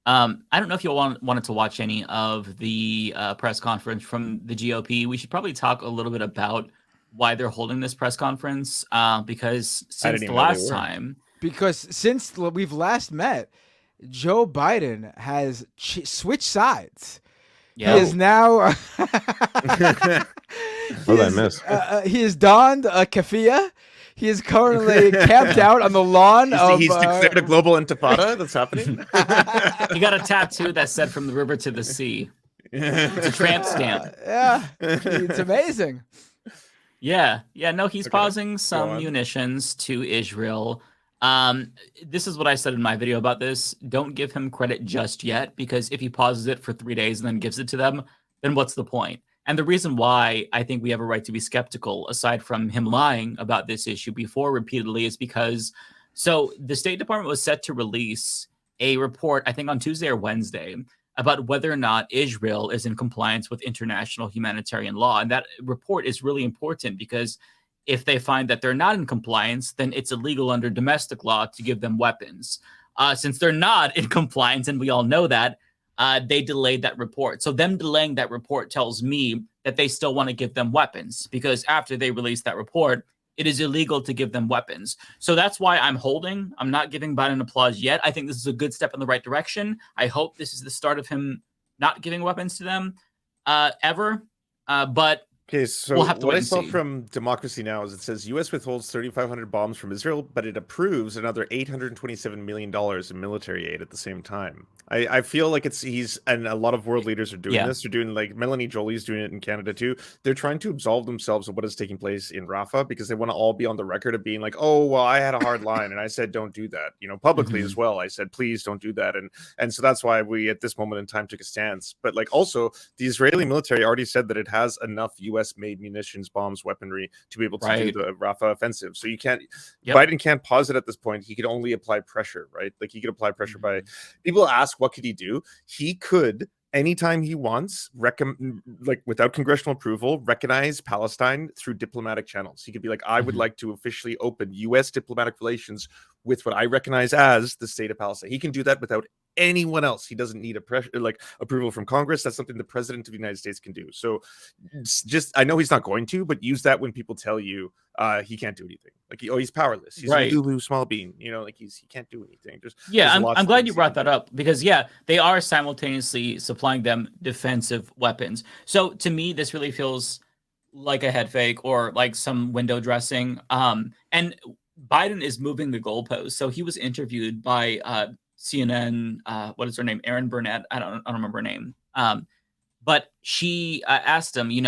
I don't know if you wanted to watch any of the press conference from the GOP. We should probably talk a little bit about why they're holding this press conference, because since the last time... Because since we've last met, Joe Biden has switched sides. Yeah. He is now... he has donned a keffiyeh. He is currently camped out on the lawn He's declared a global intifada that's happening. He got a tattoo that said "From the river to the sea." It's a tramp stamp. Yeah, it's amazing. Yeah. No, he's pausing some munitions to Israel. This is what I said in my video about this. Don't give him credit just yet, because if he pauses it for 3 days and then gives it to them, then what's the point? And the reason why I think we have a right to be skeptical, aside from him lying about this issue before repeatedly, is because the State Department was set to release a report, I think on Tuesday or Wednesday, about whether or not Israel is in compliance with international humanitarian law. And that report is really important, because if they find that they're not in compliance, then it's illegal under domestic law to give them weapons. Since they're not in compliance, and we all know that, they delayed that report. So them delaying that report tells me that they still want to give them weapons, because after they release that report, it is illegal to give them weapons. So that's why I'm holding. I'm not giving Biden applause yet. I think this is a good step in the right direction. I hope this is the start of him not giving weapons to them ever. But okay, so we'll have to what I wait saw and see. from Democracy Now! Is it says U.S. withholds 3,500 bombs from Israel, but it approves another $827 million in military aid at the same time. I feel like and a lot of world leaders are doing this. They're doing, like, Melanie Joly's doing it in Canada too. They're trying to absolve themselves of what is taking place in Rafah, because they want to all be on the record of being like, oh, well, I had a hard line and I said don't do that, publicly as well. I said please don't do that, and so that's why we at this moment in time took a stance. But like, also, the Israeli military already said that it has enough U.S. made munitions, bombs, weaponry to be able to do the Rafah offensive. So you can't, Biden can't pause it at this point. He could only apply pressure, right? Like, he could apply pressure by, people ask, what could he do? He could, anytime he wants, like, without congressional approval, recognize Palestine through diplomatic channels. He could be like, I would like to officially open U.S. diplomatic relations with what I recognize as the state of Palestine. He can do that without anyone else. He doesn't need approval from Congress. That's something the president of the United States can do. So just, I know he's not going to, but use that when people tell you he can't do anything. Like, he's powerless. He's a Lulu small bean. Like, he can't do anything. I'm glad you brought that up, because they are simultaneously supplying them defensive weapons. So to me, this really feels like a head fake or like some window dressing. And Biden is moving the goalposts. So he was interviewed by CNN, what is her name? Erin Burnett. I don't remember her name. But she asked him, you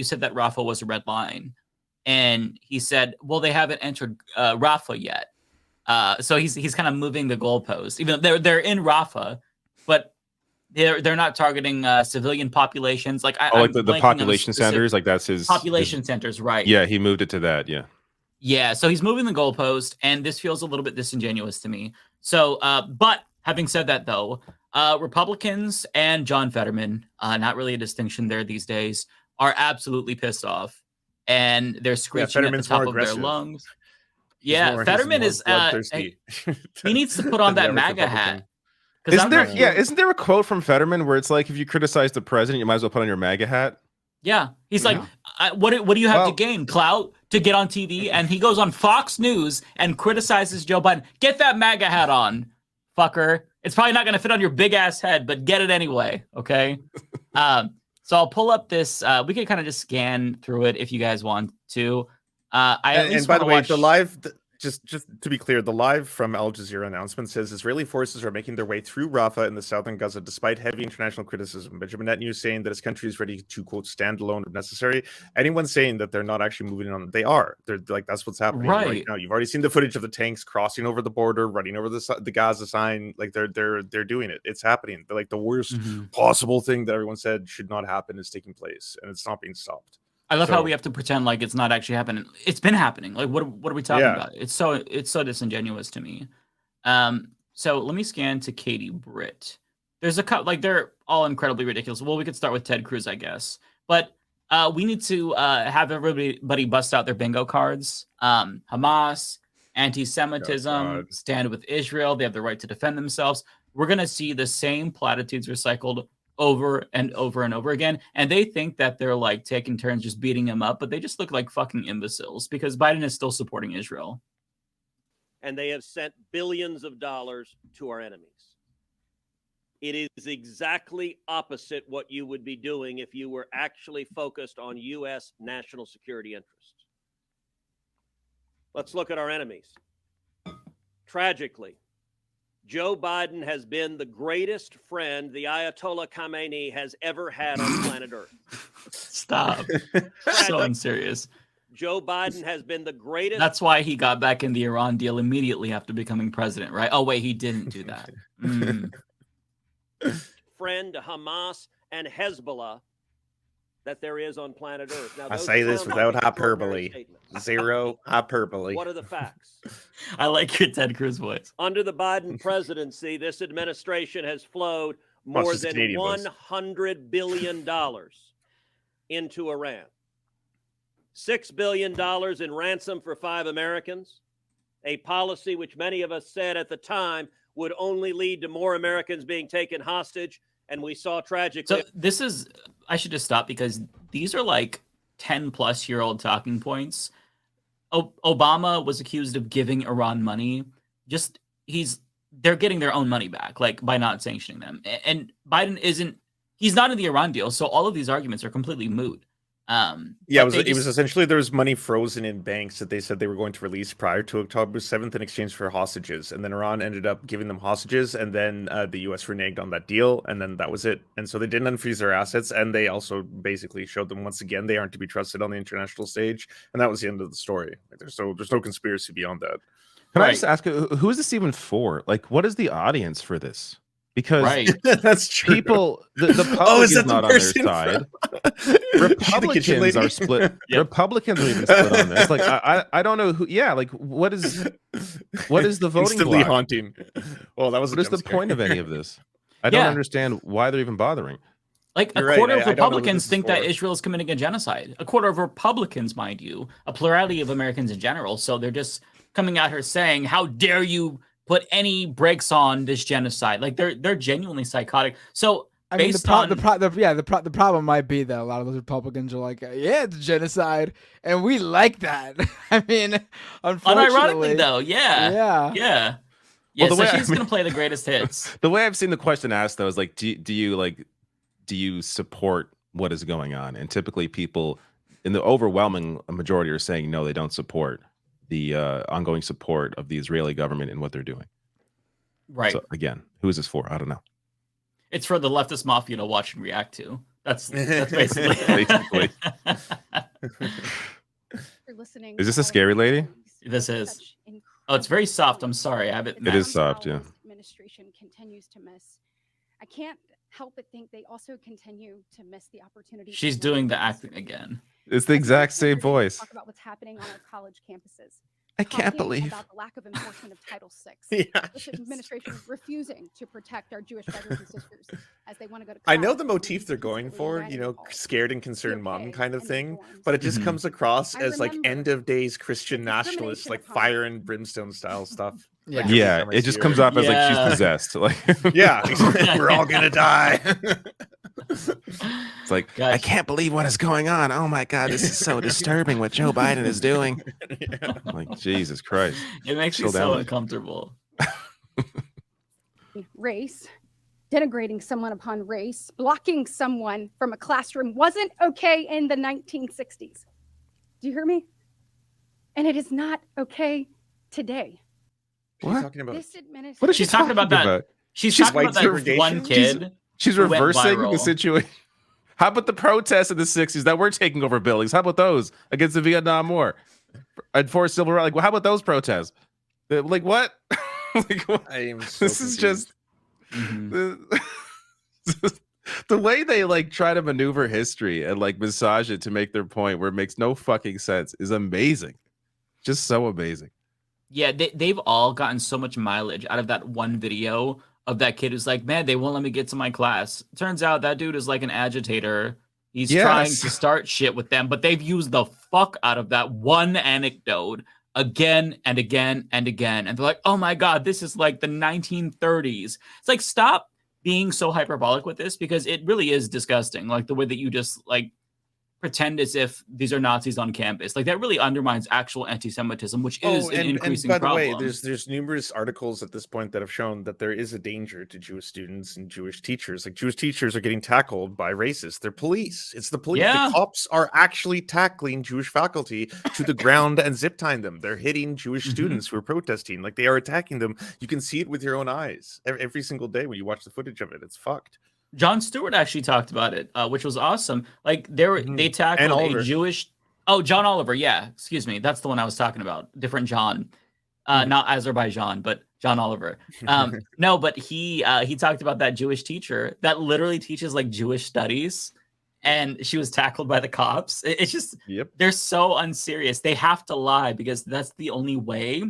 said that Rafah was a red line. And he said, well, they haven't entered Rafah yet. So he's kind of moving the goalpost, even though they're in Rafah, but they're not targeting civilian populations. Like, the population centers, like that's his population centers, right? Yeah, he moved it to that. Yeah, so he's moving the goalpost, and this feels a little bit disingenuous to me. So, but having said that, though, Republicans and John Fetterman, not really a distinction there these days, are absolutely pissed off, and they're screeching at the top of their lungs. Fetterman is he needs to put on that MAGA hat. Isn't there a quote from Fetterman where it's like, if you criticize the president, you might as well put on your MAGA hat? Yeah, he's like, what do you have to gain? Clout to get on TV? And he goes on Fox News and criticizes Joe Biden. Get that MAGA hat on, fucker. It's probably not going to fit on your big ass head, but get it anyway, okay? So I'll pull up this. We can kind of just scan through it if you guys want to. And by the way, the live... Just to be clear, the live from Al Jazeera announcement says Israeli forces are making their way through Rafah in the southern Gaza despite heavy international criticism. Benjamin Netanyahu saying that his country is ready to, quote, stand alone if necessary. Anyone saying that they're not actually moving on, they are. They're like, that's what's happening right now. You've already seen the footage of the tanks crossing over the border, running over the Gaza sign. Like, they're doing it. It's happening. They're like, the worst possible thing that everyone said should not happen is taking place, and it's not being stopped. I love how we have to pretend like it's not actually happening. It's been happening. Like, what are we talking about? It's so disingenuous to me. So let me scan to Katie Britt. There's a couple, like, they're all incredibly ridiculous. Well, we could start with Ted Cruz, I guess. But we need to have everybody bust out their bingo cards. Hamas, anti-Semitism, stand with Israel, they have the right to defend themselves. We're going to see the same platitudes recycled over and over and over again. And they think that they're like taking turns just beating him up, but they just look like fucking imbeciles because Biden is still supporting Israel. And they have sent billions of dollars to our enemies. It is exactly opposite what you would be doing if you were actually focused on U.S. national security interests. Let's look at our enemies. Tragically, Joe Biden has been the greatest friend the Ayatollah Khamenei has ever had on planet Earth. Stop. So unserious. Joe Biden has been the greatest. That's why he got back in the Iran deal immediately after becoming president, right? Oh, wait, he didn't do that. Friend to Hamas and Hezbollah that there is on planet Earth. Now, I say this without hyperbole. Zero hyperbole. What are the facts? I like your Ted Cruz voice. Under the Biden presidency, this administration has flowed more than $100 billion into Iran. $6 billion in ransom for 5 Americans, a policy which many of us said at the time would only lead to more Americans being taken hostage. And we saw tragically. So this is, I should just stop because these are like 10-plus-year-old talking points. Obama was accused of giving Iran money. They're getting their own money back, like by not sanctioning them. And Biden he's not in the Iran deal. So all of these arguments are completely moot. It was essentially there was money frozen in banks that they said they were going to release prior to October 7th in exchange for hostages, and then Iran ended up giving them hostages, and then the U.S. reneged on that deal, and then that was it. And so they didn't unfreeze their assets, and they also basically showed them once again they aren't to be trusted on the international stage, and that was the end of the story. Like, there's no conspiracy beyond that. Can I just ask, who is this even for? Like, what is the audience for this? Because that's true. People, the public is not on their side. Republicans are split. Yep. Republicans are even split on this. Like, I don't know who. Yeah, like what is the voting bloc? Haunting. Well, that was. What is the point of any of this? I don't understand why they're even bothering. Like a quarter of Republicans think that Israel is committing a genocide. A quarter of Republicans, mind you, a plurality of Americans in general. So they're just coming out here saying, "How dare you put any brakes on this genocide?" Like they're genuinely psychotic. So I mean, the problem might be that a lot of those Republicans are like, yeah, it's genocide, and we like that. I mean, unfortunately, unironically though, yeah. Well, so she's gonna play the greatest hits. The way I've seen the question asked though is like, do you support what is going on? And typically, people in the overwhelming majority are saying no, they don't support the ongoing support of the Israeli government and what they're doing. Right. So again, who is this for? I don't know. It's for the leftist mafia to watch and react to. That's basically. Listening. Is this a scary lady? This is. Oh, it's very soft. I'm sorry. I have it. It is soft, yeah. Administration continues to miss. I can't help but think they also continue to miss the opportunity. She's doing the acting again. It's the exact same voice. Talk about what's happening on our college campuses. I can't believe about the lack of enforcement of Title VI. This administration is refusing to protect our Jewish brothers and sisters as they want to go to college. I know the motif they're going for, scared and concerned mom kind of thing, but it just comes across as like end of days Christian nationalists, like fire and brimstone style stuff. Yeah, it just comes off as like she's possessed. Like, yeah, we're all gonna die. It's like, I can't believe what is going on. Oh my God, this is so disturbing what Joe Biden is doing. Yeah. Like, Jesus Christ. It makes you so uncomfortable. Race, denigrating someone upon race, blocking someone from a classroom wasn't okay in the 1960s. Do you hear me? And it is not okay today. What are you talking about? What is she talking about? That? She's talking about that one kid. She's reversing the situation. How about the protests in the 60s that were taking over buildings? How about those against the Vietnam War and for civil rights? Like, how about those protests? Like, what? Like, what? I am so this confused. Is just the way they like try to maneuver history and like massage it to make their point where it makes no fucking sense is amazing. Just so amazing. Yeah, they've all gotten so much mileage out of that one video of that kid who's like, man, they won't let me get to my class. Turns out that dude is like an agitator. He's trying to start shit with them, but they've used the fuck out of that one anecdote again and again and again. And they're like, oh my God, this is like the 1930s. It's like, stop being so hyperbolic with this, because it really is disgusting. Like the way that you just like pretend as if these are Nazis on campus. Like that really undermines actual anti-Semitism, which is an increasing and by problem. the way, there's numerous articles at this point that have shown that there is a danger to Jewish students and Jewish teachers. Like Jewish teachers are getting tackled by racists. They're police. It's the police. Yeah. The cops are actually tackling Jewish faculty to the ground and zip tying them. They're hitting Jewish students who are protesting. Like they are attacking them. You can see it with your own eyes every single day when you watch the footage of it. It's fucked. John Stewart actually talked about it, which was awesome. Like they tackled a Jewish. Oh, John Oliver. Yeah, excuse me. That's the one I was talking about. Different John, not Azerbaijan, but John Oliver. No, but he talked about that Jewish teacher that literally teaches like Jewish studies, and she was tackled by the cops. It's just they're so unserious. They have to lie because that's the only way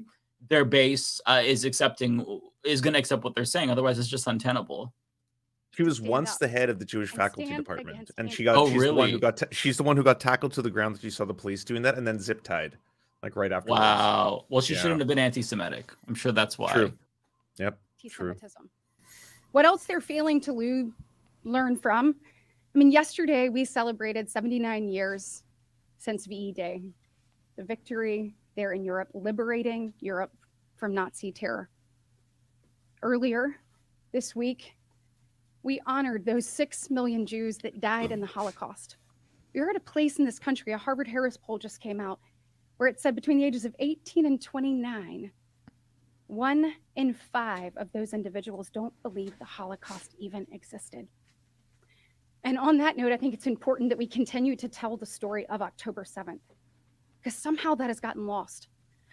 their base is going to accept what they're saying. Otherwise, it's just untenable. She was once the head of the Jewish faculty department, and she's the one who got tackled to the ground that you saw the police doing that, and then zip tied, like right after. Wow. Well, she shouldn't have been anti-Semitic. I'm sure that's why. True. Yep. True. What else they're failing to learn from? I mean, yesterday we celebrated 79 years since VE Day, the victory there in Europe, liberating Europe from Nazi terror. Earlier this week, we honored those 6 million Jews that died in the Holocaust. We're at a place in this country, a Harvard-Harris poll just came out, where it said between the ages of 18 and 29, 1 in 5 of those individuals don't believe the Holocaust even existed. And on that note, I think it's important that we continue to tell the story of October 7th, because somehow that has gotten lost.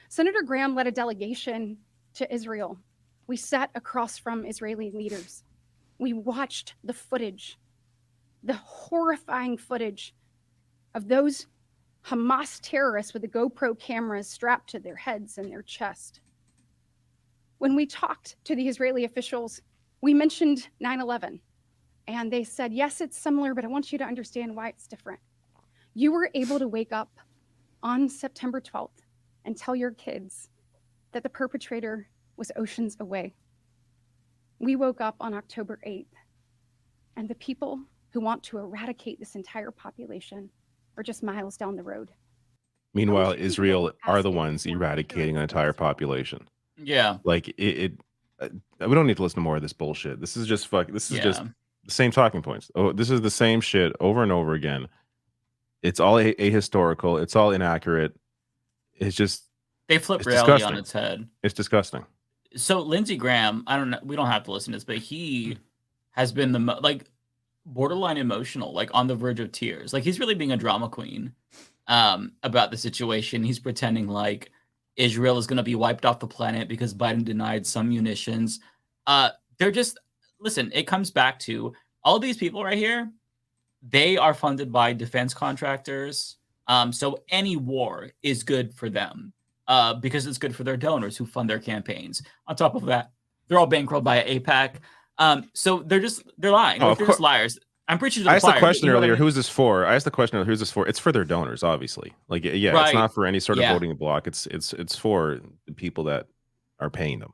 Senator Graham led a delegation to Israel. We sat across from Israeli leaders. We watched the footage, the horrifying footage of those Hamas terrorists with the GoPro cameras strapped to their heads and their chest. When we talked to the Israeli officials, we mentioned 9/11, and they said, yes, it's similar, but I want you to understand why it's different. You were able to wake up on September 12th and tell your kids that the perpetrator was oceans away. We woke up on October 8th, and the people who want to eradicate this entire population are just miles down the road. Meanwhile, Israel are the ones eradicating an entire population. Yeah. Like we don't need to listen to more of this bullshit. This is just just the same talking points. Oh, this is the same shit over and over again. It's all ahistorical. It's all inaccurate. It's just they flip reality on its head. It's disgusting. So Lindsey Graham, I don't know, we don't have to listen to this, but he has been the borderline emotional, like on the verge of tears. Like he's really being a drama queen about the situation. He's pretending like Israel is going to be wiped off the planet because Biden denied some munitions. They're just, listen, it comes back to all these people right here. They are funded by defense contractors. So any war is good for them. Because it's good for their donors who fund their campaigns. On top of that, they're all bankrolled by AIPAC. So they're lying. They're just liars. I'm pretty sure. I asked the question earlier, who's this for? I asked the question earlier, who's this for? It's for their donors, obviously. Like, yeah, right. It's not for any sort of voting block. It's for the people that are paying them.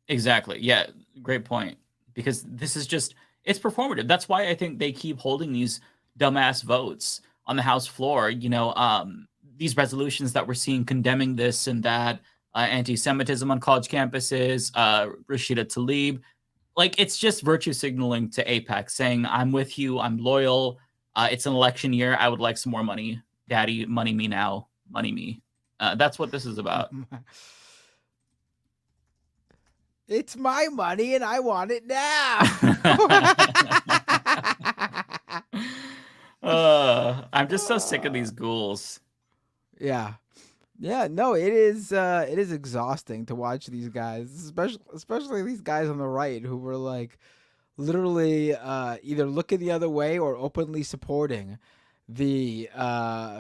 Exactly. Yeah, great point. Because this is just, it's performative. That's why I think they keep holding these dumbass votes on the House floor. You know, these resolutions that we're seeing condemning this and that, anti-Semitism on college campuses, Rashida Tlaib. Like, it's just virtue signaling to AIPAC, saying, I'm with you, I'm loyal. It's an election year. I would like some more money. Daddy, money me now. Money me. That's what this is about. It's my money and I want it now. I'm just so sick of these ghouls. Yeah. No, it is exhausting to watch these guys, especially these guys on the right who were like literally either looking the other way or openly supporting the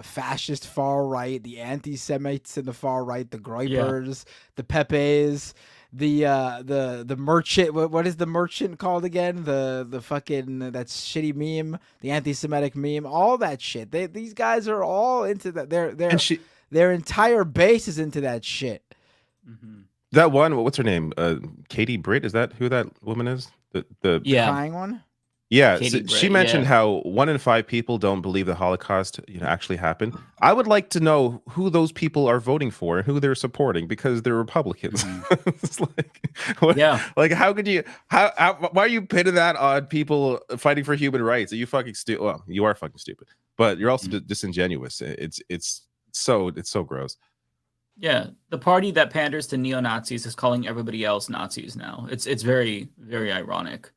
fascist far right, the anti-Semites in the far right, the Groypers, the Pepes, the merchant. What is the merchant called again? The fucking that shitty meme, the anti-Semitic meme, all that shit. These guys are all into that. their entire base is into that shit. Mm-hmm. That one, what's her name? Katie Britt, is that who that woman is? The Crying one? Yeah, Katie so Britt, she mentioned how 1 in 5 people don't believe the Holocaust, actually happened. I would like to know who those people are voting for and who they're supporting because they're Republicans. Mm-hmm. It's like, how could you? Why are you pitting that on people fighting for human rights? Are you fucking stupid? Well, you are fucking stupid, but you're also disingenuous. It's so gross. Yeah, the party that panders to neo-Nazis is calling everybody else Nazis now. It's very, very ironic.